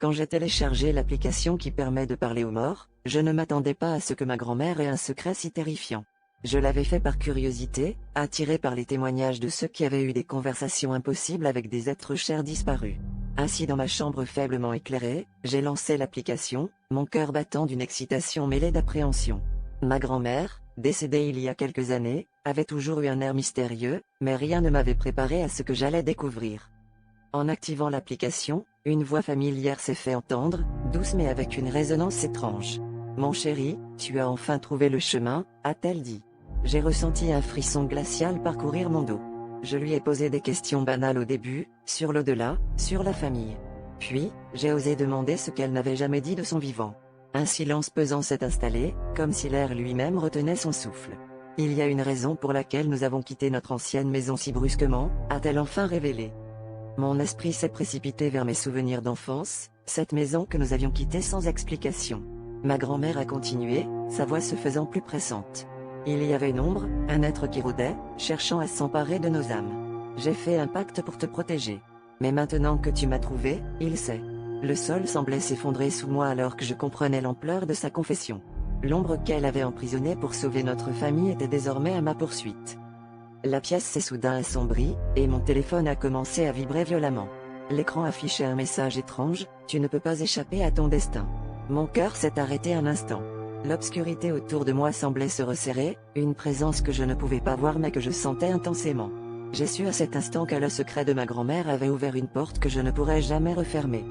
Quand j'ai téléchargé l'application qui permet de parler aux morts, je ne m'attendais pas à ce que ma grand-mère ait un secret si terrifiant. Je l'avais fait par curiosité, attiré par les témoignages de ceux qui avaient eu des conversations impossibles avec des êtres chers disparus. Assis dans ma chambre faiblement éclairée, j'ai lancé l'application, mon cœur battant d'une excitation mêlée d'appréhension. Ma grand-mère, décédée il y a quelques années, avait toujours eu un air mystérieux, mais rien ne m'avait préparé à ce que j'allais découvrir. En activant l'application, une voix familière s'est fait entendre, douce mais avec une résonance étrange. « Mon chéri, tu as enfin trouvé le chemin », a-t-elle dit. J'ai ressenti un frisson glacial parcourir mon dos. Je lui ai posé des questions banales au début, sur l'au-delà, sur la famille. Puis, j'ai osé demander ce qu'elle n'avait jamais dit de son vivant. Un silence pesant s'est installé, comme si l'air lui-même retenait son souffle. « Il y a une raison pour laquelle nous avons quitté notre ancienne maison si brusquement », a-t-elle enfin révélé. Mon esprit s'est précipité vers mes souvenirs d'enfance, cette maison que nous avions quittée sans explication. Ma grand-mère a continué, sa voix se faisant plus pressante. Il y avait une ombre, un être qui rôdait, cherchant à s'emparer de nos âmes. J'ai fait un pacte pour te protéger. Mais maintenant que tu m'as trouvé, il sait. Le sol semblait s'effondrer sous moi alors que je comprenais l'ampleur de sa confession. L'ombre qu'elle avait emprisonnée pour sauver notre famille était désormais à ma poursuite. La pièce s'est soudain assombrie, et mon téléphone a commencé à vibrer violemment. L'écran affichait un message étrange, « Tu ne peux pas échapper à ton destin ». Mon cœur s'est arrêté un instant. L'obscurité autour de moi semblait se resserrer, une présence que je ne pouvais pas voir mais que je sentais intensément. J'ai su à cet instant que le secret de ma grand-mère avait ouvert une porte que je ne pourrais jamais refermer.